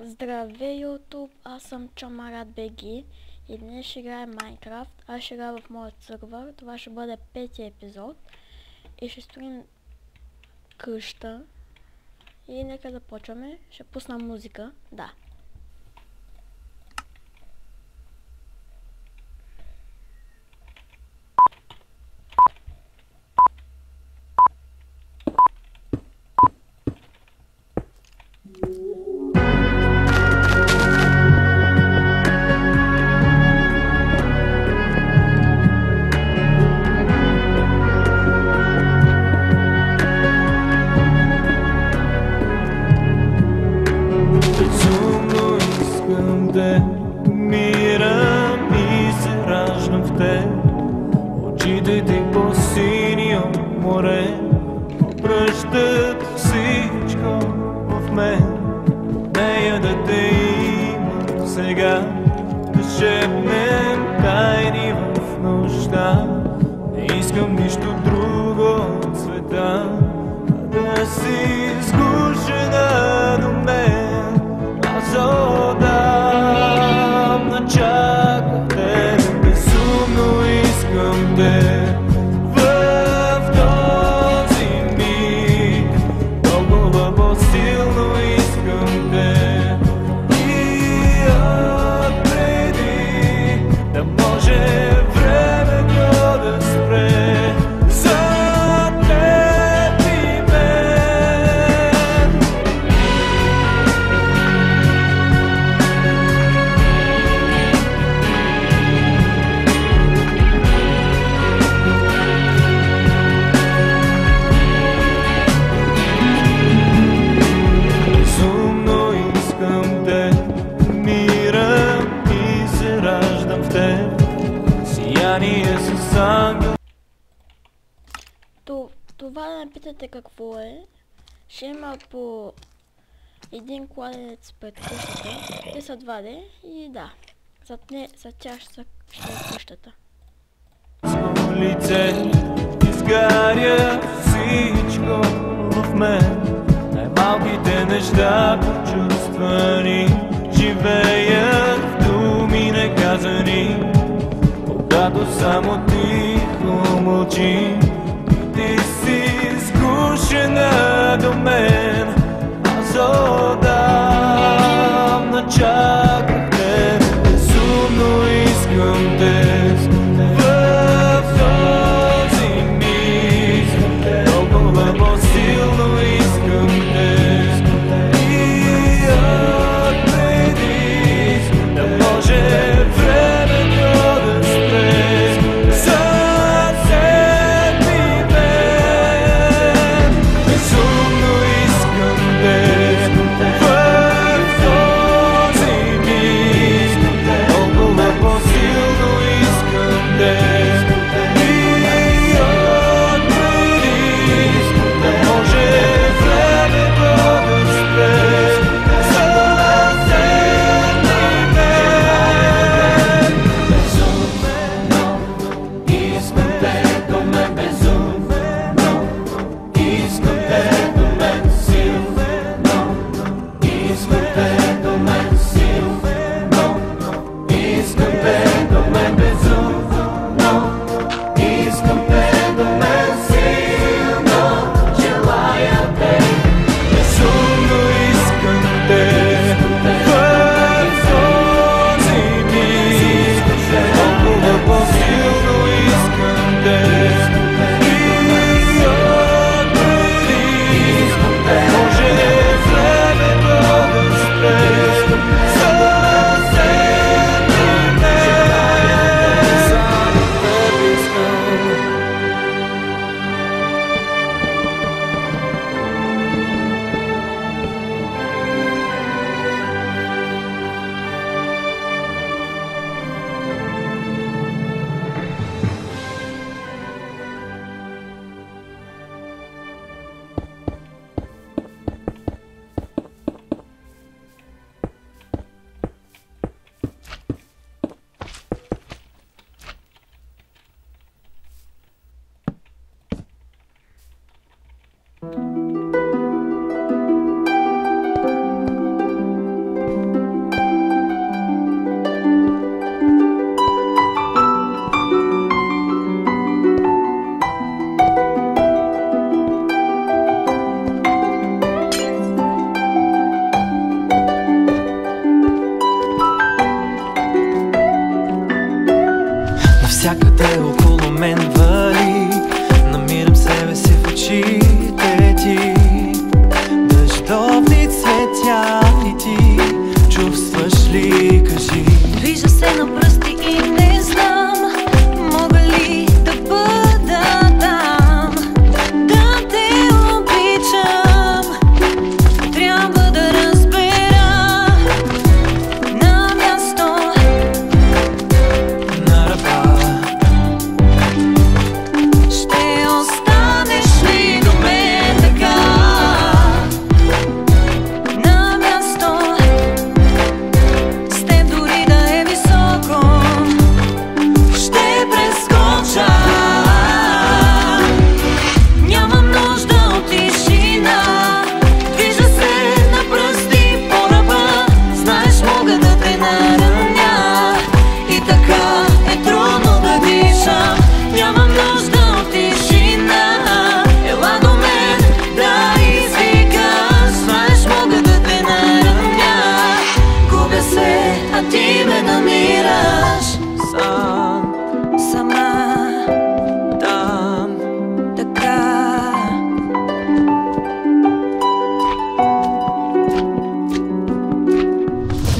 Здравей, YouTube! Аз съм Чомарат БГ и днес ще играем Майнкрафт. Аз ще играя в моят сървър. Това ще бъде петия епизод и ще строим къща. И нека започваме. Ще пусна музика. Да. Умирам и се раждам в теб. Очите ти по-сини от море обръщат всичко в мен. Нея да те има сега, да шепнем тайни в нощта. Не искам нищо друго от света, да си сгушена до мен. Аз отдавна чаках те, безумно искам те. В този миг толкова по-силно искам те. И отпреди да може времето да спре за теб и мен. Безумно искам те, умирам и се раждам в теб. Сияние с ангел. Това да ме питате какво е. Ще има по един кладенец пред къщата. Те са 2D и да. Зад тях ще е къщата. Лице изгаря всичко в мен. Най-малките неща, почувствани, живеят в думи неказани. Когато само тихо мълчи и ти си скушена до мен. Аз отдавна чаках те, безумно искам те. В този миг толкова по-силно искам те. И отпреди да може времето да спре за теб и мен. Безумно искам те. В този миг толкова по-силно искам те. И отпреди да може времето да спре за теб и мен. Безумно искам те до мен, безумно искам те до мен, силно искам те до мен, силно искам те до мен, безумно искам те до мен, силно желая те. Безумно искам те. В този миг толкова по-силно искам те. И отпреди да може времето да спре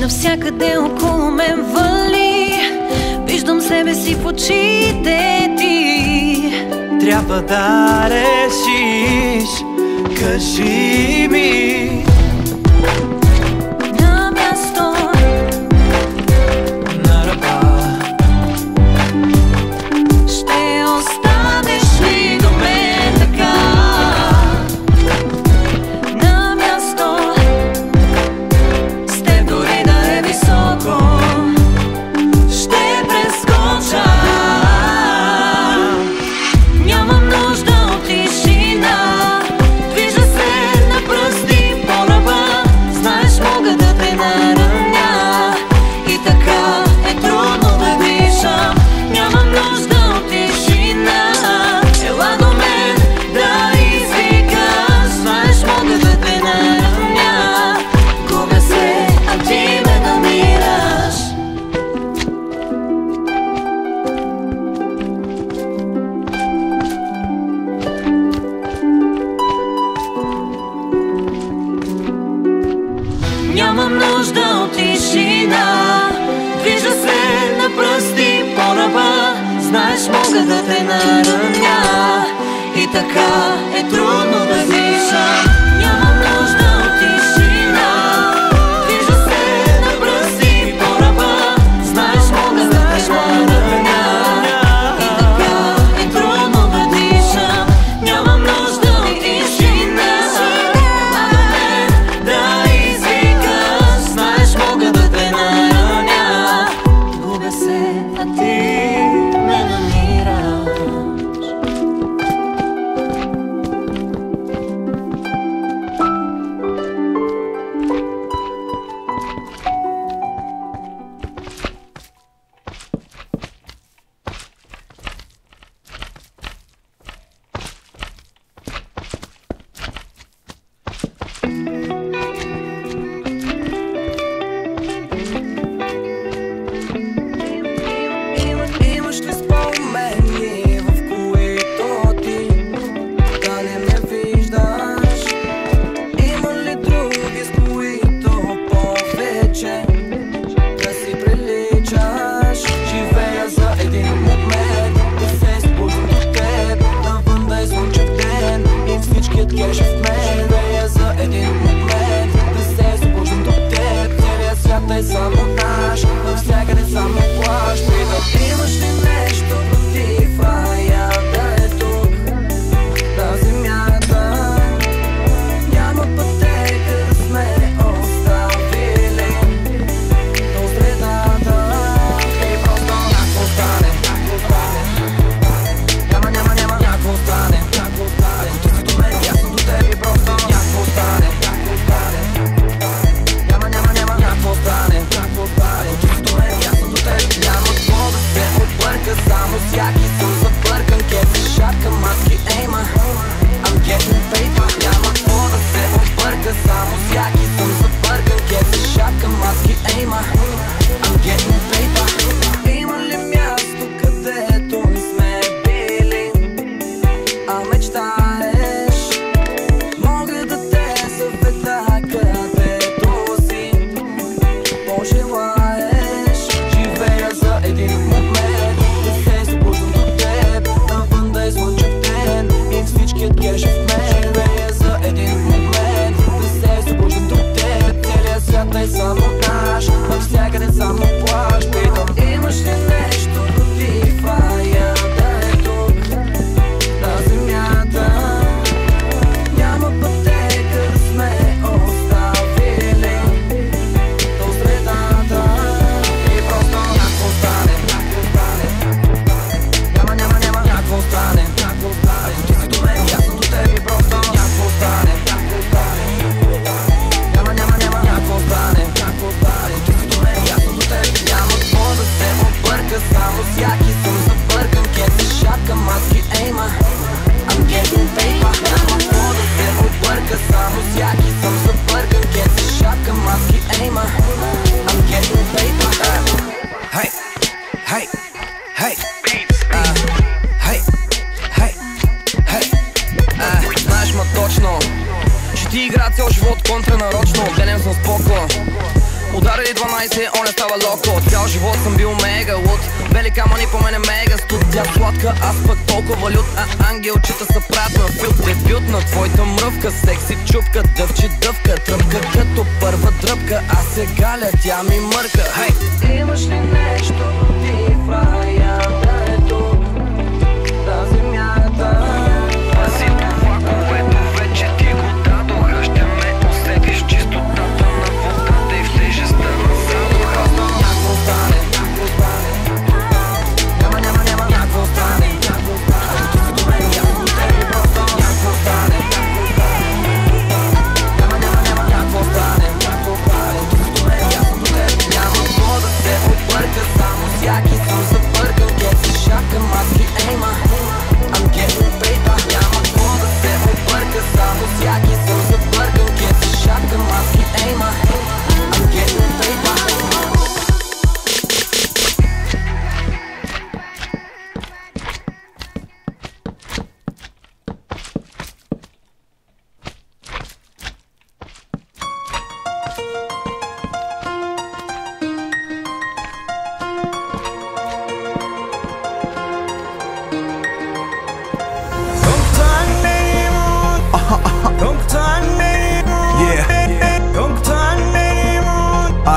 Навсякъде около мен вали, виждам себе си в очите ти. Трябва да решиш, кажи ми. На място, на ръба, ще останеш ли до мен така? На място, с теб дори да е високо, ще прескоча. Нямам нужда от тишина, движа се на пръсти по ръба. Знаеш, мога да те нараня и така е трудно да дишам. Нямам нужда от тишина, ела до мен да извикаш. Знаеш, мога да те нараня, губя се, а ти ме намираш. Нямам нужда от тишина, движа се на пръсти по ръба. Знаеш, мога да те нараня и така е трудно да дишам. Нямам нужда от тишина, движа се на пръсти по ръба. Знаеш, мога да те нараня и така е трудно да дишам. Нямам нужда от тишина, ела до мен да извикаш. Знаеш, мога да те нараня, губя се, а ти ме намираш. Имаш ли спомени, в които ти да не ме виждаш? Има ли други, с които повече да си приличаш? Живея за един момент, да се спусна до теб, навън да е слънчев ден и всичкият кеш в мен. Живея за един момент, да се спусна до теб, целият свят е само наш, навсякъде само плаш. Имаш ли нещо против рая да е тук на земята? Няма пътека да сме оставили до средата. И просто някакво стане, няма някакво стане. Ти си до мен, аз съм до теб и просто някакво стане. Няма някакво стане. Ти си до мен, аз съм до теб. Няма какво да се обърка, само всяки съм забъркан. Кефи шапка, маски, ейма, I'm getting paper. Няма какво да се обърка, само всяки съм забъркан. Кефи шапка, маски, ейма, I'm getting paper. Има ли място, където не сме били, а мечтаеш? Мога да те заведа където си пожелаеш. Живея за един момент, да се спусна до теб, навън да е слънчев ден и всичкият кеш в мен. Живея за един момент, да се спусна до теб, целият свят е само наш, навсякъде само плаш. Питам, имаш ли нещо против рая да е тук на земята? Няма пътека да сме оставили до средата. И просто някакво стане, няма някакво стане. Ти си до мен, аз съм до теб и просто някакво стане. Няма някакво стане. Ти си до мен, аз съм до теб. Няма 12, он става локо. Цял живот съм бил мега луд. Бели камъни по мене мега студ. Тя сладка, аз пък толкова лют. Ангелчета са правят на филм. Дебют на твоята мръвка. Секси чупка, дъвче дъвка. Тръпка като първа дръпка. Аз се галя, тя ми мърка. Хей! Имаш ли нещо против рая да е тук? Да земята. Пази това, което вече ти го дадоха. Ще ме усетиш чистотата на водата и в тежестта на задуха. Някакво стане, някакво стане. Няма някакво стане. Някакво стане. Чисто добре, ясно тебе просто. Някакво стане, някакво стане. Няма някакво стане. Някакво стане. Чисто добре, ясно тебе. Няма какво да се обърка. Само всяки съм забъркан. Get се шака, маски ейма. I'm getting paper. Няма какво да се обърка. Само всяки съм забъркан. Get се шака, маски ейма. I'm getting paper.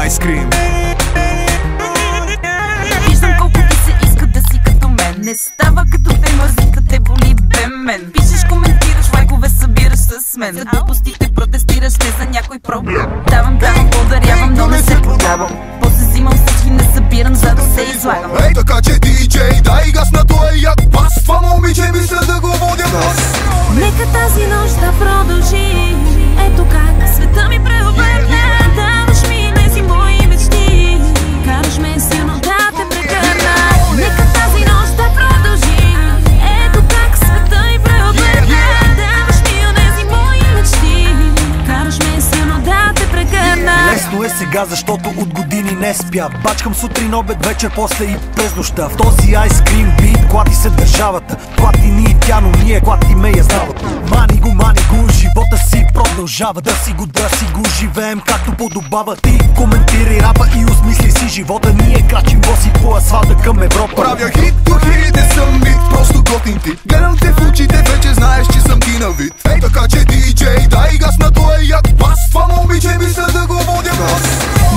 Ice cream. Виждам колко ти се иска да си като мен. Не става като те мързи, като те боли бемен. Пишеш, коментираш, лайкове събираш с мен. За глупостите протестираш, не за някой проблем. Давам, подарявам, но не се продавам. После взимам всички, не събирам, за да се излагам. Ей, така че диджей, дай газ на този як бас. Това момиче мисля да го водя бас. Нека тази нощ да продължи. Ето как света ми преобърна. Даваш ми тези мои мечти. Караш ме силно да те прегърна. Нека тази нощ да продължи. Ето как света ми преобърна. Даваш ми онези мои мечти. Караш ме силно да те прегърна. Лесно е сега, защото от години не спя. Бачкам сутрин, обед, вечер, после и през нощта. В този айскрим бит клати се държавата. Клати ни и тя, но ние клати ме я знават. Мани го, живота си продължава. Да си го живеем както подобава. Ти коментирай рапа и осмисли си живота. Ние крачим боси по асфалта към Европа. Правя хит до хилите съм мит, просто готин ти. Гледам те в очите, вече знаеш, че съм ти на вид. Ей, така че диджей, дай газ на този як бас. Това момиче мисля да го водя бас.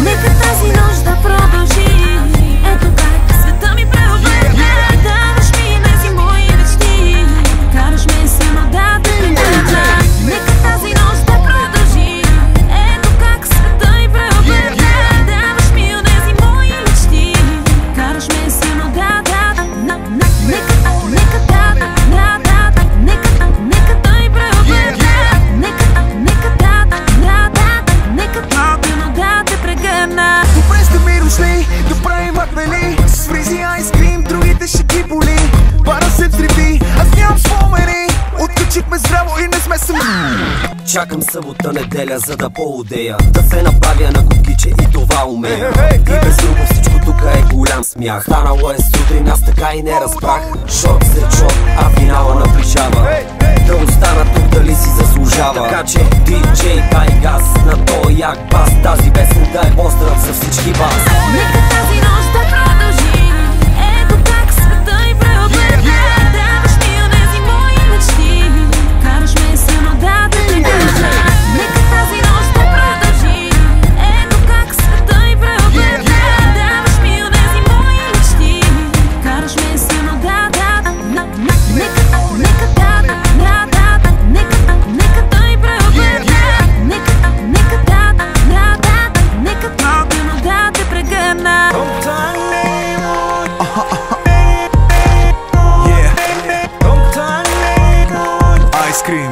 Нека тази нощ да продължи. Ето как света ми преобърна. Даваш ми тези мои мечти. Караш ме силно да те прегърна. Нека тази нощ да продължи. Ето как света ми преобърна. Даваш ми онези мои мечти. Караш ме силно да. Нека да ми преобърна. Нека да те прегърна. Добре сте ми дошли, добре имат вели. С фризи айскрим, другите ще ги боли. Бара се взриви, аз нямам спомени. Откачихме здраво и не сме сами. Чакам събота, неделя, за да поудея. Да се направя на кукиче и това умея. И без друго всичко тук е голям смях. Станало е сутрин, аз така и не разбрах. Шот след шот, а финала наближава. Да остана тук, дали си заслужава. Така че диджей, дай газ на този як бас. Тази песен да е поздрав за всички вас. Нека тази нощ да продължи. Ето как света ми преобърна. Даваш ми онези мои мечти. Караш ме силно да те прегърна. Нека тази нощ да продължи. Ето как света ми преобърна. Даваш ми онези мои мечти. Караш ме силно да. Нека да ми преобърна. Нека да те прегърна. Ice cream.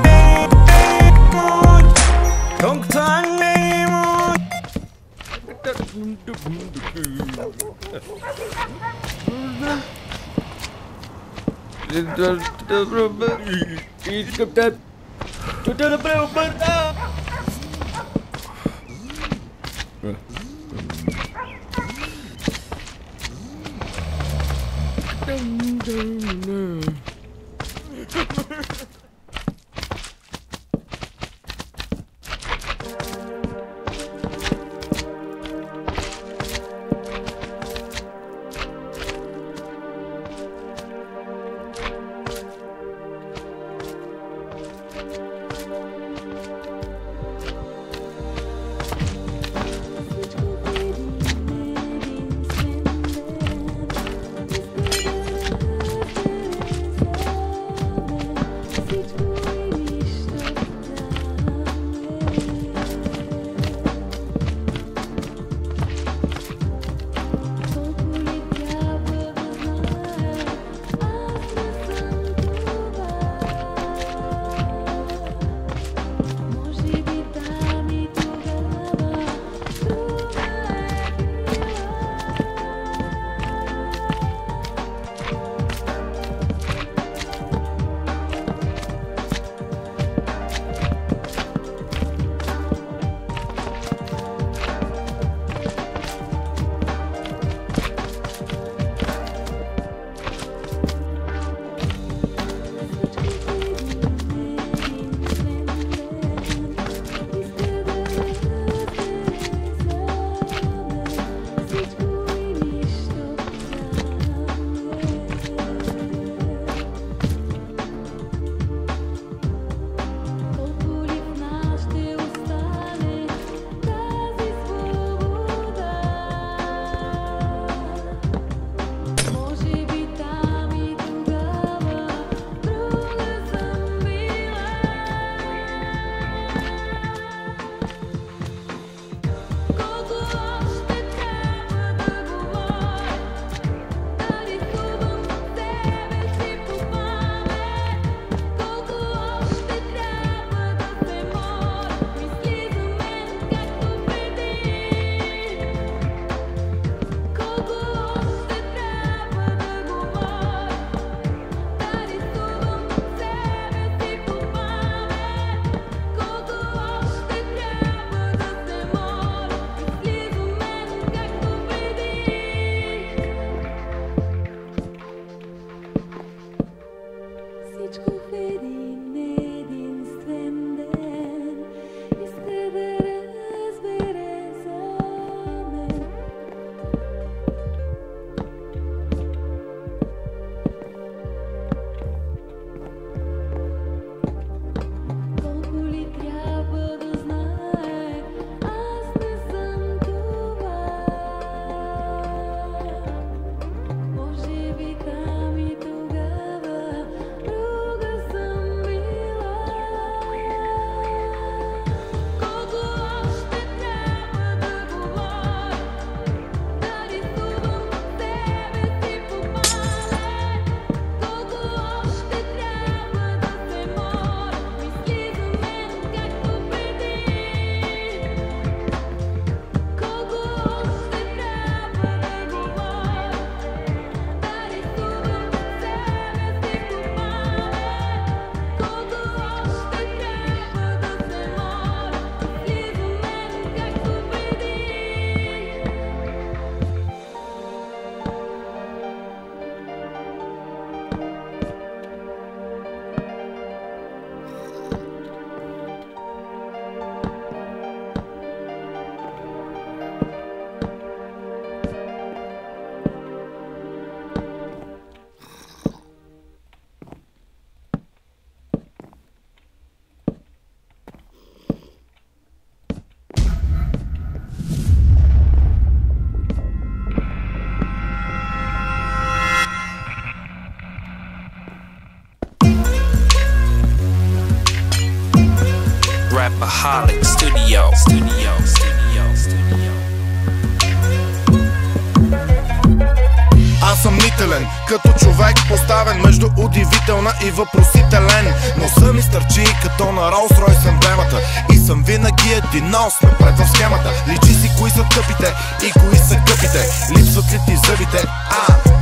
Аз съм нителен, като човек поставен между удивителна и въпросителен. Но съм изтърчи като на Rolls-Royce емблемата и съм винаги един нос напред в схемата. Личи си кои са тъпите и кои са къпите, липсват ли ти зъбите?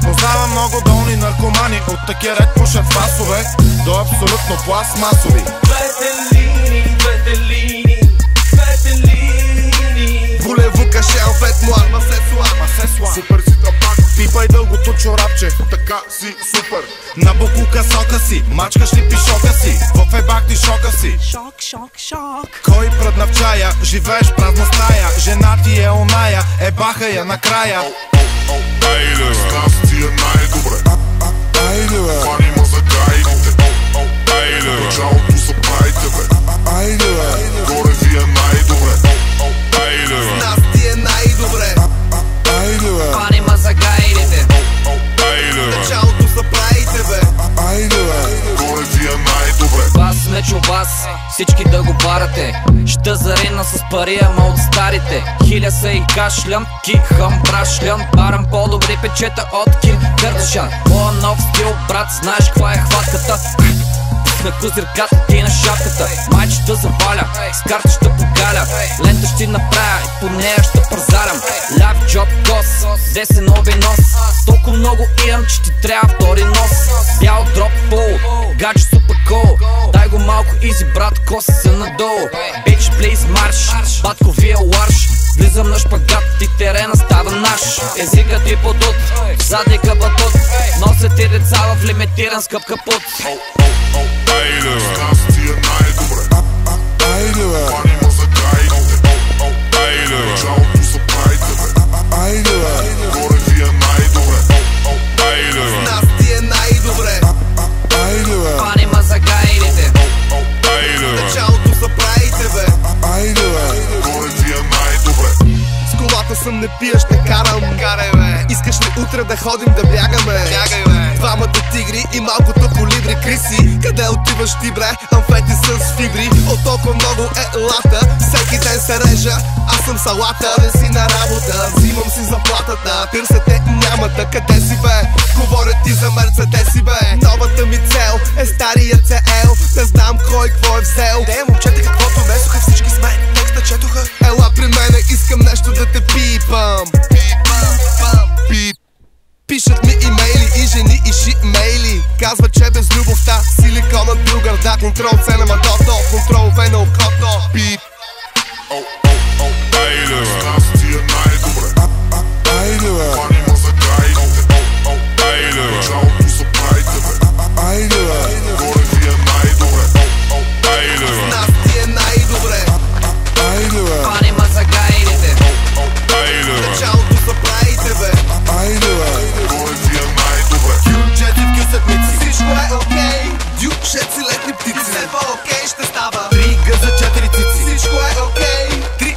Познавам много долни наркомани, от такива ред пушат фасове до абсолютно пластмасови. Двете линии, двете линии, двете линии. Voulez-vous cacher en fait moi? Ma c'est soir. Супер си трапак, пипай дългото чорапче, така си супер. На букука сока си, мачкаш ли пишока си? В ебак ти шока си. Шок, шок, шок. Кой пръдна в чая, живееш празна стая, жена ти е оная, ебаха я накрая. Айде бе, с нас ти е най-добре. Айде бе, фани ма за гайдите. Айде бе, началото са правите бе. Айде бе, горе ви е най-добре. Айде бе, с нас ти е най-добре. Айде бе, Фани ма за гайдите. айде бе, началото са правите бе. Айде бе, горе ви е най-добре. Вас не чу вас, всички да го барате. Ще зарина с пари, ама от старите. Хиля се и кашлям, кихам, брашлям. Барам по-добри печета от Ким Кардашян. Моя нов стил, брат, знаеш каква е хватката. На козирката ти на шапката. Майче ще заваля, с карта ще погаля. Лента ще направя и по нея ще пързарям. Ляв джоб кос, десен оби нос. Толкова много имам, че ти трябва втори нос. Бял дроп пол, гадже супер кол. Дай го малко изи брат, коси се надолу. Бич плейс марш, батко вие ларш. Влизам на шпагат и терена става наш. Езикът ти подут, задника батут. Носят ти деца в лимитиран скъп капут. Айде бе, с нас ти е най-добре. Айде бе, фани ма за гайдите. Айде бе, началото са правите бе. Айде бе, горе ви е най-добре. Айде бе, с нас ти е най-добре. Айде бе, Фани ма за гайдите. айде бе, началото са правите бе. Айде бе, горе ви е най-добре. С колата съм, не пия, ще карам. Карай бе, искаш ли утре да ходим да бягаме? Бягай бе, двамата тигри и малкото колибри криси. Къде отиваш ти бре, амфети с фибри? От толкова много е лата, всеки ден се режа, аз съм салата. Ходя си на работа, взимам си заплатата. Търсете нямата, къде си бе? Говорят ти за Мерцедеси бе. Новата ми цел е стария CL. Не знам кой какво е взел. Те момчета каквото месоха, всички сме текста четоха. Ела при мене, искам нещо да те пипам. Пишат ми имейли и жени и шимейли. Казват, че без любовта силиконът бил гърда. Контрол C на мадото, контрол V на окото. Пип. Айде бе, с нас ти е най-добре. Айде бе, фани ма за гайдите. Айде бе, началото са правите бе. Айде бе, горе ви е най-добре. Айде бе, с нас ти е най-добре. Айде бе, Фани ма за гайдите. айде бе, началото са правите бе. Айде бе, горе ви е най-добре. Кюлчети в кюсетници, всичко е окей. Дюшеци летни птици, все по-окей ще става. 3 гъза, 4 цици, всичко е окей. 3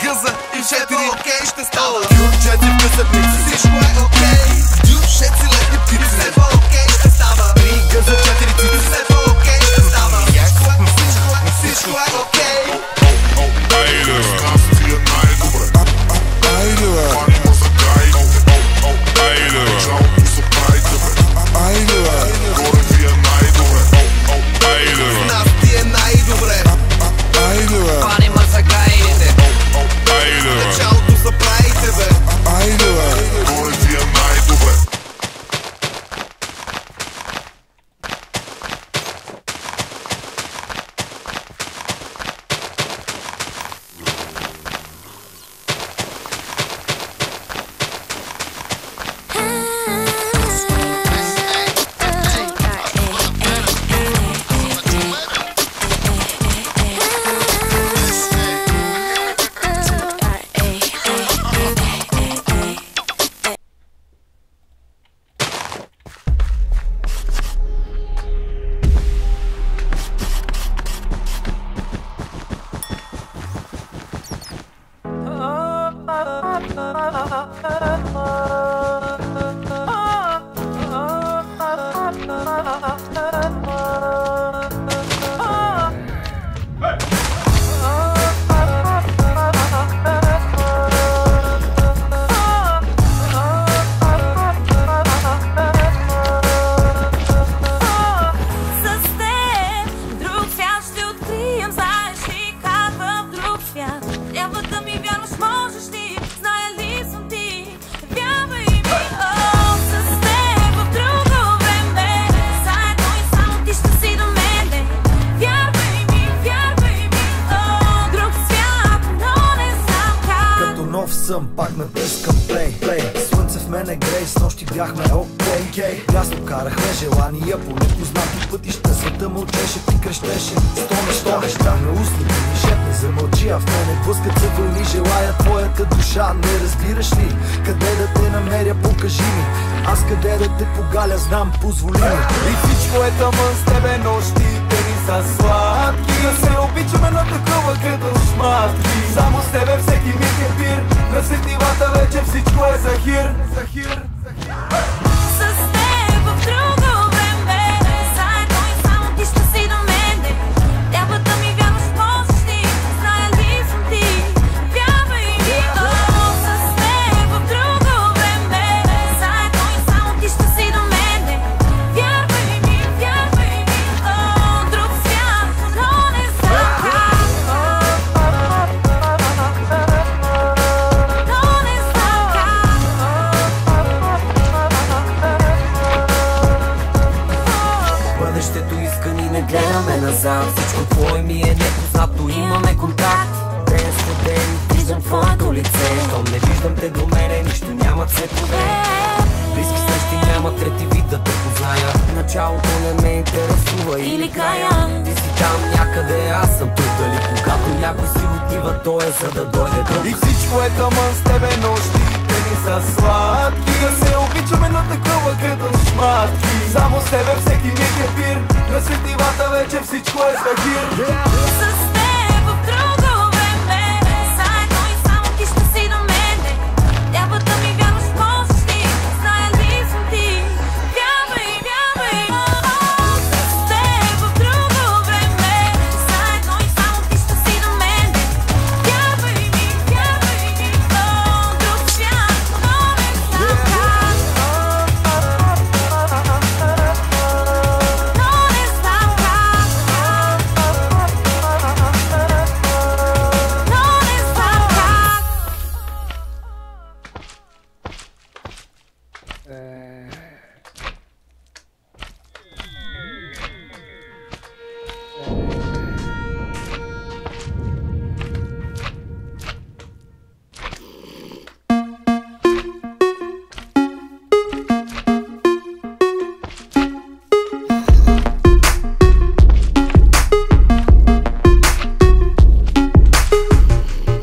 гъза и 4 окей ще става. Кюлчети в кюсетници, всичко е окей. Дюшеци летни птици, все по-окей ще става. 3 гъза, 4 цици, все по-окей ще става. Всичко е окей. Айде бе, с нас ти е най-добре. Айде бе, фани ма за гайдите. Айде бе, началото са правите бе. Айде бе, горе ви е най-добре. Айде бе, с нас ти е най-добре. Айде бе, Фани ма за гайдите. айде бе, началото са правите бе. Айде бе, горе ви е най-добре. пак натискам плей. Слънце в мене грей, с нощи бяхме окей. Ясно карахме желания по непознати пътища. Света мълчеше, ти крещеше, сто неща ме устните ми шепне, замълчи, а в мене блъскат се вълни. Желая твоята душа, не разбираш ли? Къде да те намеря, покажи ми. Аз къде да те погаля, знам, позволи ми. И всичко е тъмън с тебе, нощите ни са сладки. Да се обичаме на такова като шматки. Само с тебе всеки миг е пир. На сетивата вече всичко е захир. С теб в друго време, заедно и само ти ще си до мене. Трябва да ми вярваш, можеш ти, зная ли съм ти, вярвай ми. С теб в друго време, заедно и само ти ще си до мене. Вярвай ми, друг свят, но не знам как. Бъдещето искани, не гледаме назад. Всичко твое ми е непознато, имаме контакт. Ден след ден виждам твоето лице. Щом не виждам те до мене, нищо няма цветове. Близки срещи няма трети вид да те позная. Началото не ме интересува или края. Ти си там някъде, аз съм тук. Дали когато някой си отива, то е за да дойде друг. И всичко е тъмън с тебе, нощите ни са сладки. Да се обичаме на такова като шматки. Само с тебе всеки миг е пир. На сетивата вече всичко е захир. С теб в друго време, заедно и само ти ще си до мене. Трябва да ми вярваш, можеш ти, зная ли съм ти, вярвай. С теб в друго време, заедно и само ти ще си до мене. Вярвай ми, друг свят, но не знам как.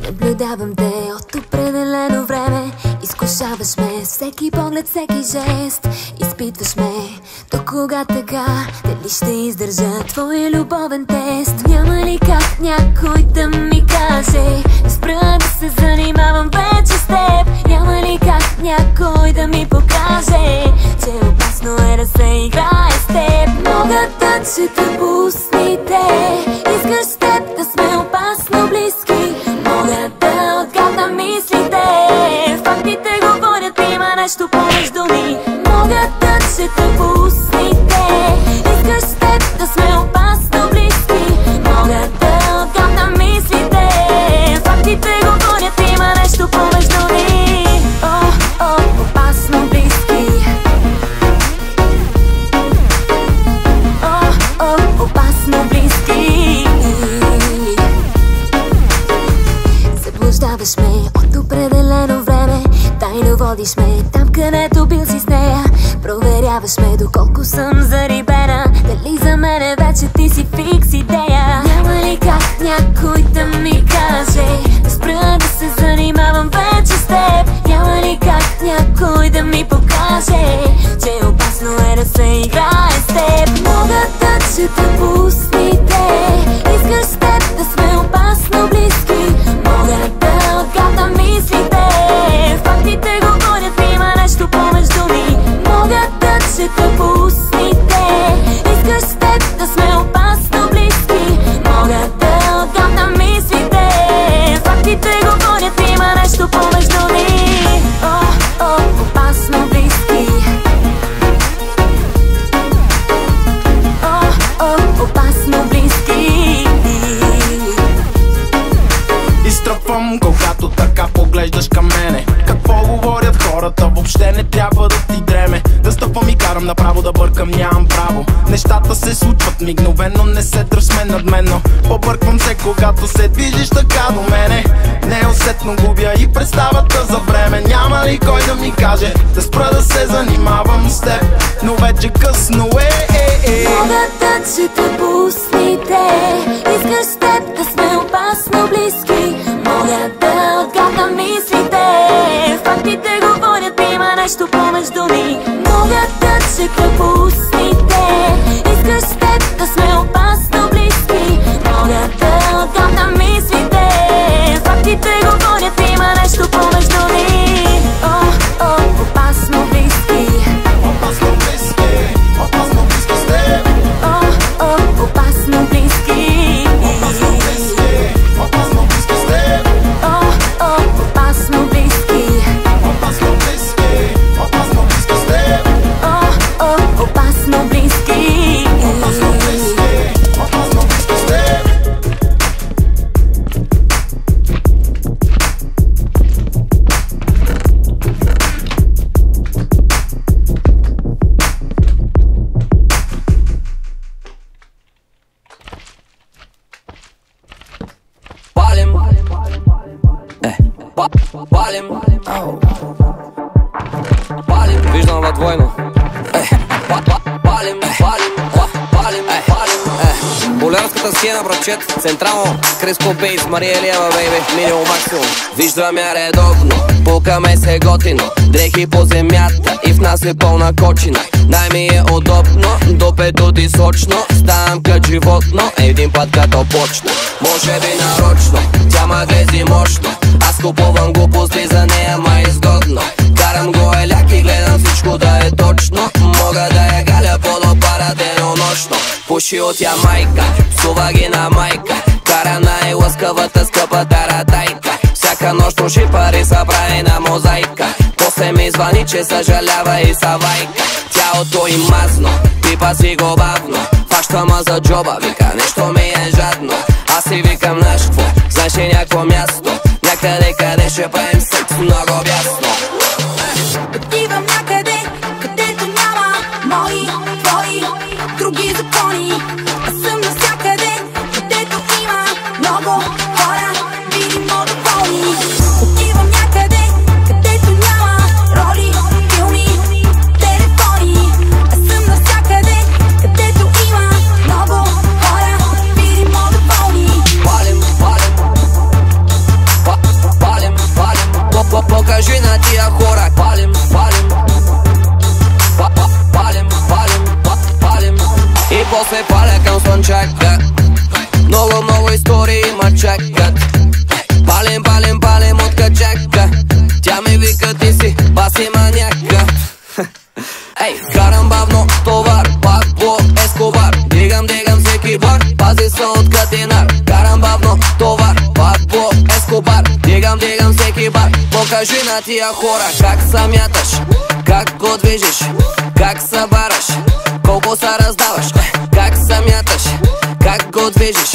Наблюдавам те от определено време. Изкушаваш ме, всеки поглед, всеки жест. Изпитваш ме, до кога така? Дали ще издържа твой любовен тест? Няма ли как някой да ми каже да спра да се занимавам вече с теб? Няма ли как някой да ми покаже, че опасно е да се играе с теб? Мога да чета по устните, искаш с теб да сме опасно близки. Мога да отгадам мислите, фактите говорят, има нещо помежду ни. Мога да чета по устните, искаш с теб да сме опасно близки. Мога да отгадам мислите, фактите говорят, има нещо помежду ни. Опасно близки. Опасно близки. Заблуждаваш ме от определено време. Тайно водиш ме там, където бил си с нея. Проверяваш ме доколко съм зарибена. Дали за мене вече ти си фикс идея? Няма ли как някой да ми каже да спра да се занимавам вече с теб? Няма ли как някой да ми покаже, че опасно е да се играе с теб? Мога да чета по устните, искаш с теб да сме опасно близки. Мога да отгадам мислите, фактите говорят, има нещо помежду ни. Мога да чета по устните, искаш с теб да сме опасно близки. Мога да отгадам мислите, фактите говорят, има нещо помежду ни. Опасно близки. Опасно близки. Изтръпвам, когато така поглеждаш към мене. Какво говорят хората, въобще не трябва да ти дреме. Да стъпвам и карам направо, да бъркам, нямам право. Нещата се случват мигновено, не се дръж с мен надменно. Побърквам се, когато се движиш така до мене. Неусетно губя и представата за време. Няма ли кой да ми каже да спра да се занимавам с теб, но вече късно Мога да чета по устните, искаш с теб да сме опасно близки. Мога да отгадам мислите, фактите говорят, има нещо помежду ни. Мога да чета по устните, искаш с теб да сме опасно близки. Мога да отгадам мислите, фактите говорят, има нещо помежду ни. Опасно близки. Опасно близки, опасно близки с теб. Опасно близки. Опасно близки, опасно близки с теб. Опасно близки. Опасно близки, опасно близки с теб. Опасно близки. Опасно близки, опасно близки с теб. Палим, палим, палим, виждам във двойно. Палим, палим, болярската схема, братчет. Централно, Криско Бейс, Мария Елиева, бейби, минимум максимум. Виждам я редовно, пукаме се готино. Дрехи по земята и в нас е пълна кочина. Най-ми е удобно, допето ти сочно. Ставам като животно, един път като почна. Може би нарочно, тя ма глези мощно. Аз купувам глупости за нея, ма изгодно. Карам го еляк и гледам всичко да е точно. Мога да я галя по-допара денонощно. Пуши от Ямайка, псува ги на майка. Кара най-лъскавата скъпа таратайка. Всяка нощ троши пари са прави на мозайка. После ми звъни, че съжалява и савайка. Тялото им мазно, пипа си го бавно. Фаща ма за джоба, вика нещо ми е жадно. Аз си викам нашкво, знаеш ли някакво място? Някъде къде ще правим секс много бясно. Отивам някъде, където няма мои, твои, други закони. Аз съм навсякъде, където има много хора, видимо доволни. Отивам някъде, където няма роли, филми, телефони. Аз съм навсякъде, където има много хора, видимо доволни. Палим, палим, палим, покажи на тия хора. Палим, палим, палим, палим. И после паля към слънчака. Много истории ма чакат. Палим, палим, палим от качака. Тя ми вика, ти си баси маняка. Ей, карам бавно товар, Пабло Ескобар. Дигам всеки бар, пази се от катинар. Карам бавно товар, Пабло Ескобар. Дигам всеки бар. Покажи на тия хора как се мяташ, как го движиш, как се бараш, колко се раздаваш. Как се мяташ, как го движиш,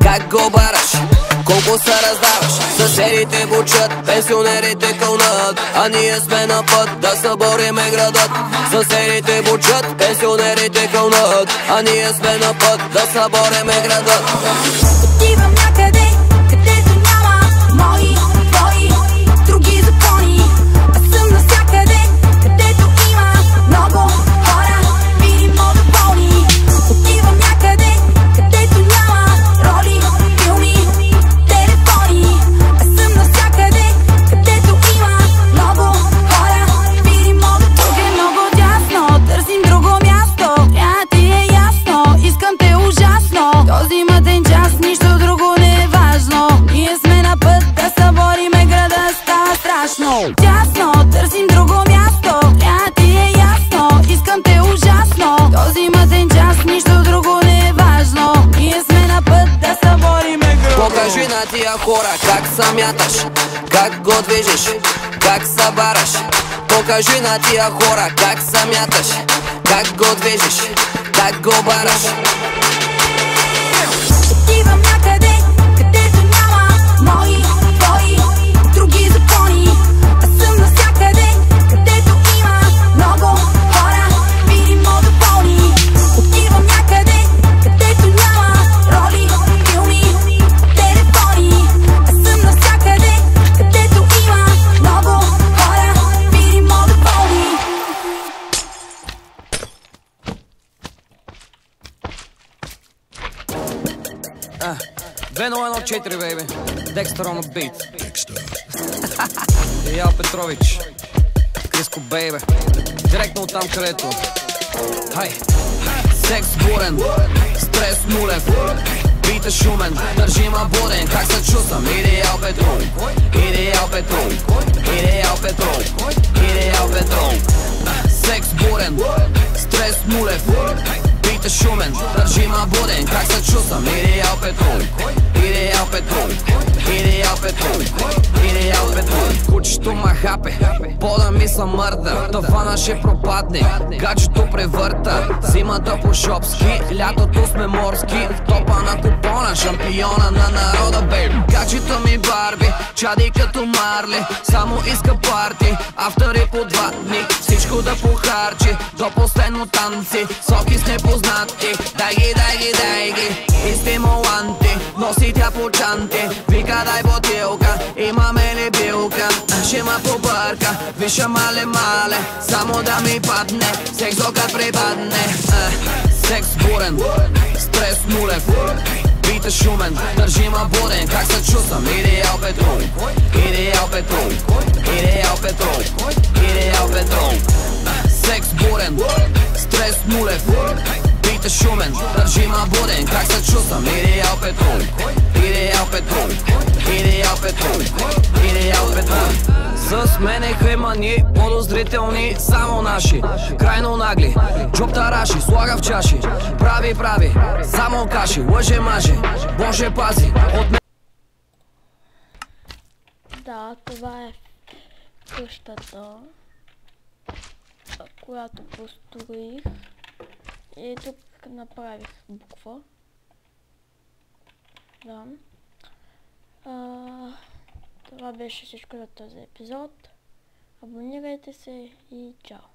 как го бараш, колко се раздаваш. Съседите бучат, пенсионерите кълнат, а ние сме на път да събориме градът. Съседите бучат, пенсионерите кълнат, а ние сме на път да събориме градът. Отивам някъде, където няма мои, твои, други закони. Аз съм навсякъде, където има много хора, видимо доволни. Отивам някъде, където няма роли, филми, телефони. Аз съм навсякъде, където има много хора, видимо доволни. Тук е много дясно, търсим друго място. Трябва ти е ясно, искам те ужасно. Този мъден час, нищо друго не е важно. Ние сме на път да събориме града, става страшно. Тясно, търсим друго място. Трябва ти е ясно, искам те ужасно. Този мъден час, нищо друго не е важно. Ние сме на път да събориме града. Покажи на тия хора как се мяташ, как го движиш, как се бараш. Покажи на тия хора как се мяташ, как го движиш, как го бараш. Отивам някъде, където няма мои, твои, други закони. Аз съм навсякъде, където има много хора, 114, бейби. Декстър on the beat. Иял Петрович. Криско, бейби. Директно от там, където. Хай. Секс бурен, стрес нулев. Бит е шумен, държи ма буден. Как се чувствам? Идеал Петров. Идеал Петров. Идеал Петров. Идеал Петров. Секс бурен, стрес нулев. Бит е шумен, държи ма буден. Как се чувствам? Идеал Петров. Идеал Петров. Идеал Петров. Идеал Петров. Кучето ма хапе, пода ми са мърда. Тавана ще пропадне, гаджето превърта. Зимата по шопски, лятото сме морски. В топа на купона, шампиона на народа, бейб. Гаджето ми Барби, чади като Марли. Само иска парти, автори по 2 дни. Всичко да похарчи, до последно танци. Соки с непознати, дай ги, дай ги, дай ги. И стимуланти, носи тя по чанти. Вика дай бутилка, имаме ли билка? Ще ма побърка, виша мале, само да ми падне. Секс докато припадне. Секс бурен, стрес нулев. Бит е шумен, държи ма буден. Как се чувствам? Идеал Петров. Идеал Петров. Идеал Петров. Идеал Петров. Секс бурен, стрес нулев. Бит е шумен, държи ма буден. Как се чувствам? Идеал Петров. Идеал Петров. Идеал Петров. Идеал Петров. С мене хаймани, подозрителни, само наши. Крайно нагли, джоб тараши, слага в чаши. Прави, само каши, лъже маже. Боже пази от мен. Да, това е къщата, която построих. И тук направих буква. Да. Това беше всичко за този епизод. Абонирайте се и чао!